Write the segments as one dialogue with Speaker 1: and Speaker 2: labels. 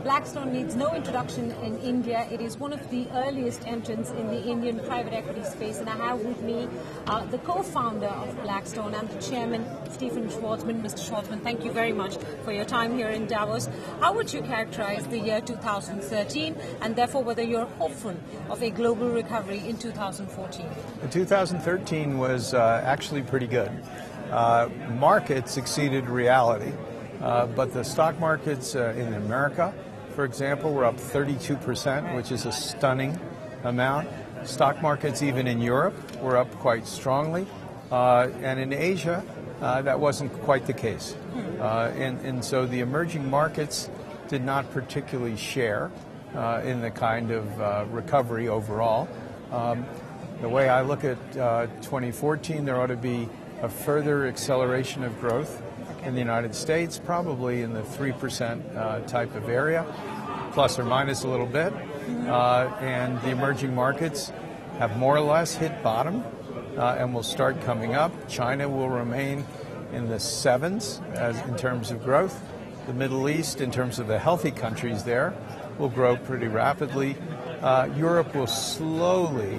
Speaker 1: Blackstone needs no introduction in India. It is one of the earliest entrants in the Indian private equity space. And I have with me the co-founder of Blackstone and the chairman, Stephen Schwarzman. Mr. Schwarzman, thank you very much for your time here in Davos. How would you characterize the year 2013 and therefore whether you're hopeful of a global recovery in 2014?
Speaker 2: 2013 was actually pretty good. Markets exceeded reality, but the stock markets in America, for example, were up 32%, which is a stunning amount. Stock markets even in Europe were up quite strongly, and in Asia that wasn't quite the case. And so the emerging markets did not particularly share in the kind of recovery overall. The way I look at 2014, there ought to be a further acceleration of growth in the United States, probably in the 3% type of area, plus or minus a little bit. And the emerging markets have more or less hit bottom and will start coming up. China will remain in the 7s in terms of growth. The Middle East, in terms of the healthy countries there, will grow pretty rapidly. Europe will slowly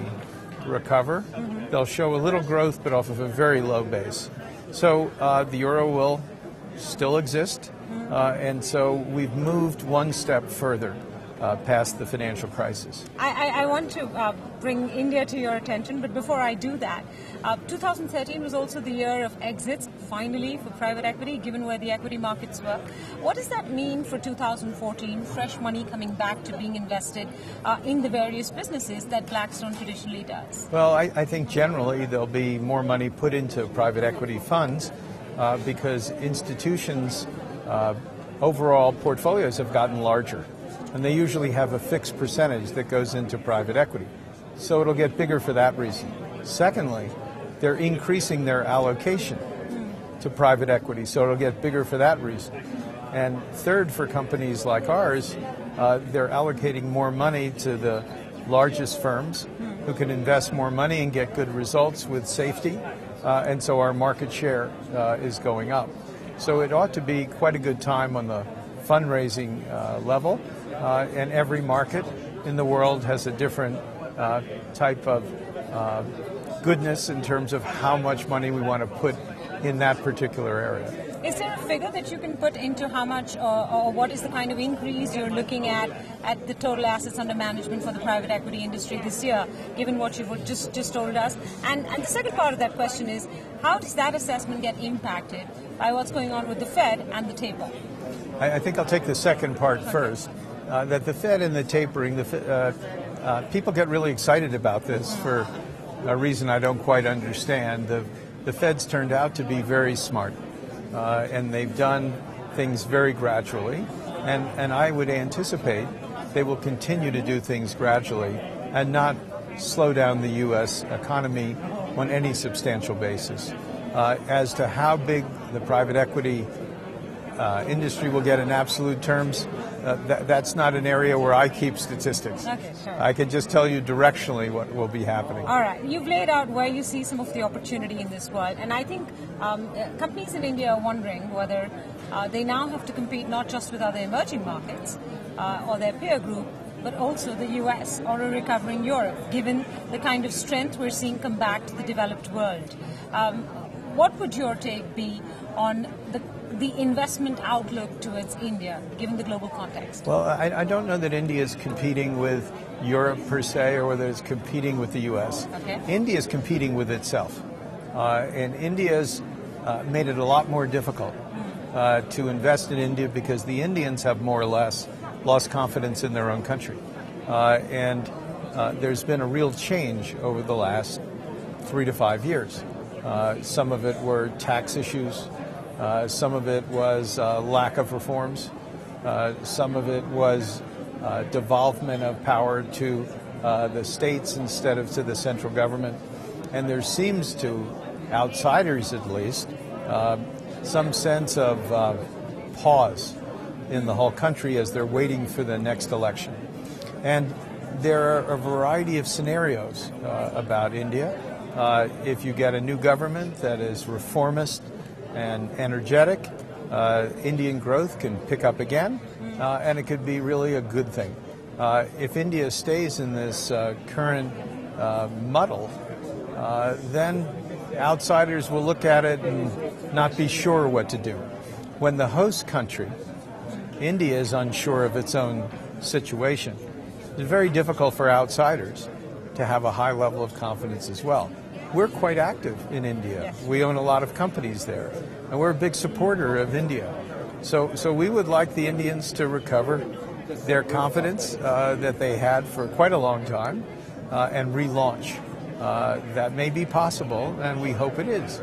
Speaker 2: recover. They'll show a little growth, but off of a very low base. So the euro will still exist, and so we've moved one step further past the financial crisis.
Speaker 1: I want to bring India to your attention, but before I do that, 2013 was also the year of exits, finally, for private equity, given where the equity markets were. What does that mean for 2014, fresh money coming back to being invested in the various businesses that Blackstone traditionally does?
Speaker 2: Well, I think generally there'll be more money put into private equity funds because institutions' overall portfolios have gotten larger. And they usually have a fixed percentage that goes into private equity. So it'll get bigger for that reason. Secondly, they're increasing their allocation to private equity, so it'll get bigger for that reason. And third, for companies like ours, they're allocating more money to the largest firms who can invest more money and get good results with safety. And so our market share is going up. So it ought to be quite a good time on the fundraising level. And every market in the world has a different type of goodness in terms of how much money we want to put in that particular area.
Speaker 1: Is there a figure that you can put into how much or what is the kind of increase you're looking at the total assets under management for the private equity industry this year, given what you've just told us? And the second part of that question is, how does that assessment get impacted by what's going on with the Fed and the taper?
Speaker 2: I think I'll take the second part first. That the Fed and the tapering, people get really excited about this for a reason I don't quite understand. The Fed's turned out to be very smart, and they've done things very gradually, and I would anticipate they will continue to do things gradually and not slow down the U.S. economy on any substantial basis. As to how big the private equity industry will get in absolute terms, that's not an area where I keep statistics.
Speaker 1: Okay, sure.
Speaker 2: I can just tell you directionally what will be happening.
Speaker 1: All right. You've laid out where you see some of the opportunity in this world. And I think companies in India are wondering whether they now have to compete not just with other emerging markets or their peer group, but also the U.S. or a recovering Europe, given the kind of strength we're seeing come back to the developed world. What would your take be on the investment outlook towards India, given the global context?
Speaker 2: Well, I don't know that India is competing with Europe per se, or whether it's competing with the U.S.
Speaker 1: Okay.
Speaker 2: India is competing with itself. And India's made it a lot more difficult to invest in India because the Indians have more or less lost confidence in their own country. And there's been a real change over the last 3 to 5 years. Some of it were tax issues. Some of it was lack of reforms. Some of it was devolvement of power to the states instead of to the central government. And there seems to, outsiders at least, some sense of pause in the whole country as they're waiting for the next election. And there are a variety of scenarios about India. If you get a new government that is reformist and energetic, Indian growth can pick up again, and it could be really a good thing. If India stays in this current muddle, then outsiders will look at it and not be sure what to do. When the host country, India, is unsure of its own situation, it's very difficult for outsiders to have a high level of confidence as well. We're quite active in India.
Speaker 1: Yes.
Speaker 2: We own a lot of companies there, and we're a big supporter of India. So we would like the Indians to recover their confidence that they had for quite a long time and relaunch. That may be possible, and we hope it is.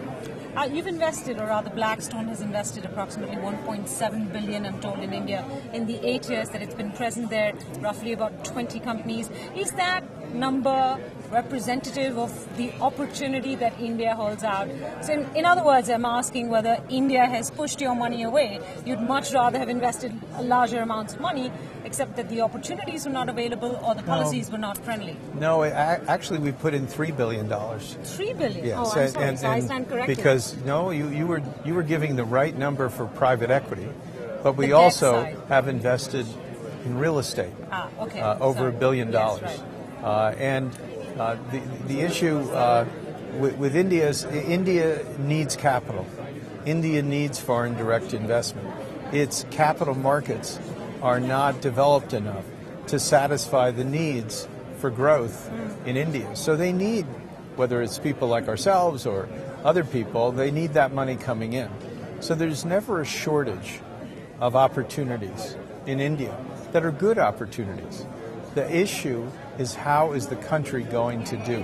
Speaker 1: You've invested, or rather Blackstone has invested approximately $1.7 billion, I'm told, in India in the 8 years that it's been present there, roughly about 20 companies. Is that number representative of the opportunity that India holds out? So in other words, I'm asking whether India has pushed your money away. You'd much rather have invested larger amounts of money, except that the opportunities were not available or the policies were not friendly.
Speaker 2: No, actually we put in $3 billion.
Speaker 1: $3 billion?
Speaker 2: Yes,
Speaker 1: oh, I'm sorry, so I stand corrected.
Speaker 2: Because, no, you were giving the right number for private equity, but we
Speaker 1: The debt
Speaker 2: also
Speaker 1: side.
Speaker 2: have invested in real estate,
Speaker 1: Okay.
Speaker 2: over $1 billion.
Speaker 1: Yes, right.
Speaker 2: And the issue with India is India needs capital. India needs foreign direct investment. Its capital markets are not developed enough to satisfy the needs for growth in India. So they need, whether it's people like ourselves or other people, they need that money coming in. So there's never a shortage of opportunities in India that are good opportunities. The issue is, how is the country going to do?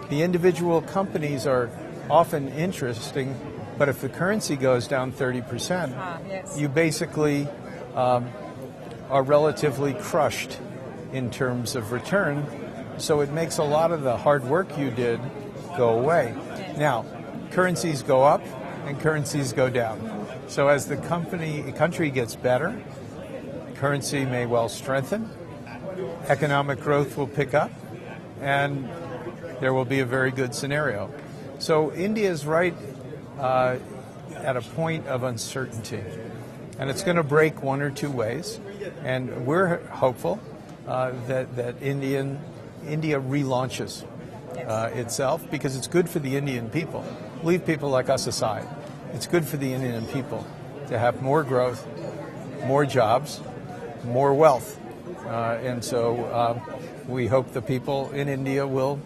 Speaker 2: The individual companies are often interesting, but if the currency goes down 30%,
Speaker 1: yes.
Speaker 2: you basically are relatively crushed in terms of return. So it makes a lot of the hard work you did go away. Now, currencies go up and currencies go down. So as the country gets better, currency may well strengthen, economic growth will pick up, and there will be a very good scenario. So India is right at a point of uncertainty, and it's going to break one or two ways, and we're hopeful that India relaunches itself, because it's good for the Indian people. Leave people like us aside. It's good for the Indian people to have more growth, more jobs, more wealth. And so we hope the people in India will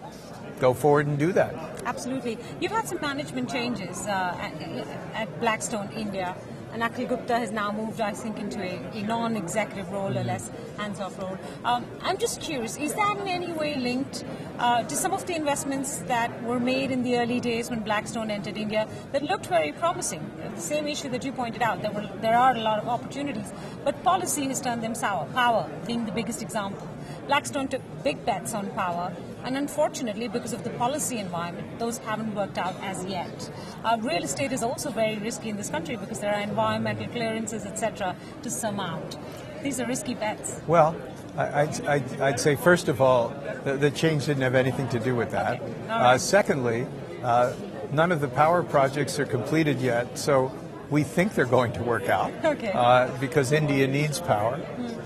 Speaker 2: go forward and do that.
Speaker 1: Absolutely. You've had some management changes at Blackstone India, and Akhil Gupta has now moved, I think, into a non-executive role, a less hands-off role. I'm just curious, is that in any way linked to some of the investments that were made in the early days when Blackstone entered India that looked very promising? The same issue that you pointed out, there are a lot of opportunities, but policy has turned them sour, power being the biggest example. Blackstone took big bets on power, and unfortunately, because of the policy environment, those haven't worked out as yet. Real estate is also very risky in this country because there are environmental clearances, etc., to surmount. These are risky bets.
Speaker 2: Well, I'd say, first of all, the change didn't have anything to do with that.
Speaker 1: Okay. Right.
Speaker 2: Secondly, none of the power projects are completed yet, so we think they're going to work out.
Speaker 1: Okay.
Speaker 2: Because India needs power,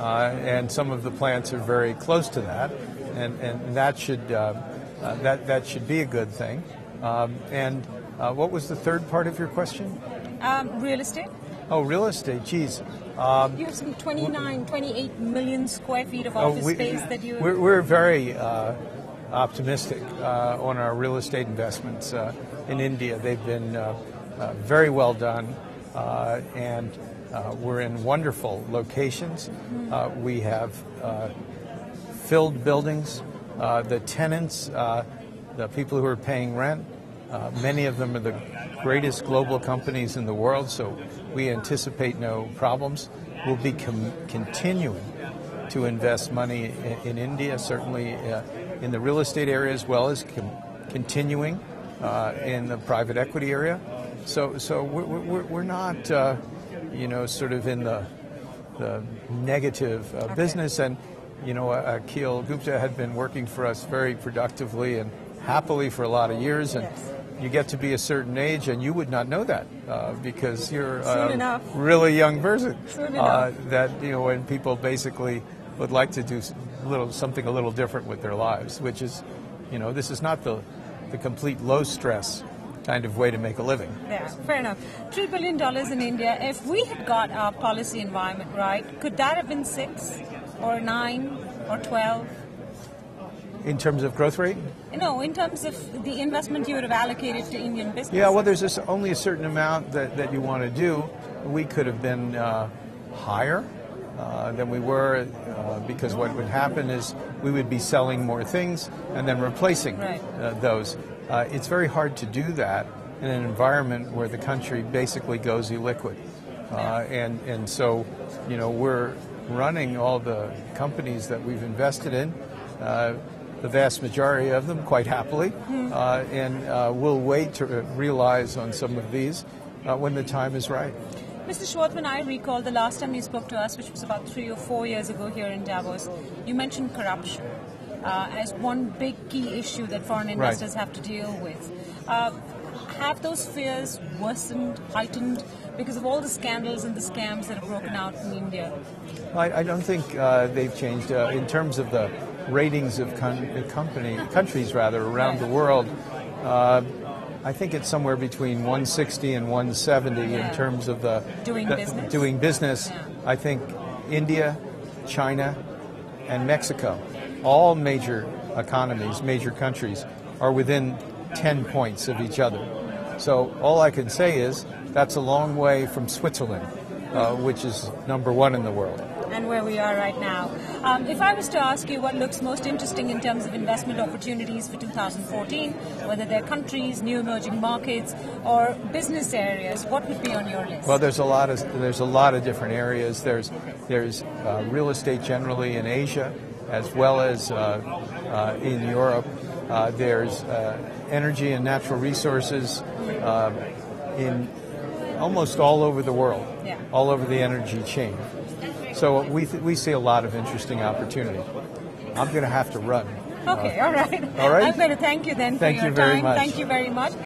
Speaker 2: and some of the plants are very close to that, and that should be a good thing. And what was the third part of your question?
Speaker 1: Real estate.
Speaker 2: Oh, real estate. Geez.
Speaker 1: You have some 28 million square feet of office space that you...
Speaker 2: We're very optimistic on our real estate investments in India. They've been very well done, and we're in wonderful locations. We have filled buildings. The tenants, the people who are paying rent, many of them are the greatest global companies in the world, so we anticipate no problems. We'll be continuing to invest money in India, certainly in the real estate area, as well as continuing in the private equity area. So we're not, sort of in the negative business. And Akhil Gupta had been working for us very productively and happily for a lot of years, and you get to be a certain age, and you would not know that because you're
Speaker 1: Soon
Speaker 2: a really young person.
Speaker 1: Soon enough.
Speaker 2: That when people basically would like to do something a little different with their lives, which is, this is not the complete low stress kind of way to make a living.
Speaker 1: Yeah, fair enough. $3 billion in India. If we had got our policy environment right, could that have been 6 or 9 or 12?
Speaker 2: In terms of growth rate?
Speaker 1: No, in terms of the investment you would have allocated to Indian business.
Speaker 2: Yeah, well, there's only a certain amount that you want to do. We could have been higher than we were because what would happen is we would be selling more things and then replacing those. It's very hard to do that in an environment where the country basically goes illiquid. And so, we're running all the companies that we've invested in, the vast majority of them quite happily, and we'll wait to realize on some of these when the time is right.
Speaker 1: Mr. Schwarzman, I recall the last time you spoke to us, which was about 3 or 4 years ago here in Davos, you mentioned corruption as one big key issue that foreign investors have to deal with. Have those fears worsened, heightened, because of all the scandals and the scams that have broken out in India?
Speaker 2: I don't think they've changed. In terms of the ratings of countries around the world, I think it's somewhere between 160 and 170 in terms of doing business. I think India, China, and Mexico, all major economies, major countries, are within 10 points of each other. So all I can say is that's a long way from Switzerland, which is #1 in the world.
Speaker 1: And where we are right now. If I was to ask you what looks most interesting in terms of investment opportunities for 2014, whether they're countries, new emerging markets, or business areas, what would be on your list?
Speaker 2: Well, there's a lot of different areas. There's real estate generally in Asia, as well as in Europe. There's energy and natural resources in almost all over the world, all over the energy chain. So we see a lot of interesting opportunity. I'm going to have to run.
Speaker 1: Okay, all right.
Speaker 2: All right.
Speaker 1: I'm going to thank you then for your time.
Speaker 2: Thank you very much.
Speaker 1: Thank you very much.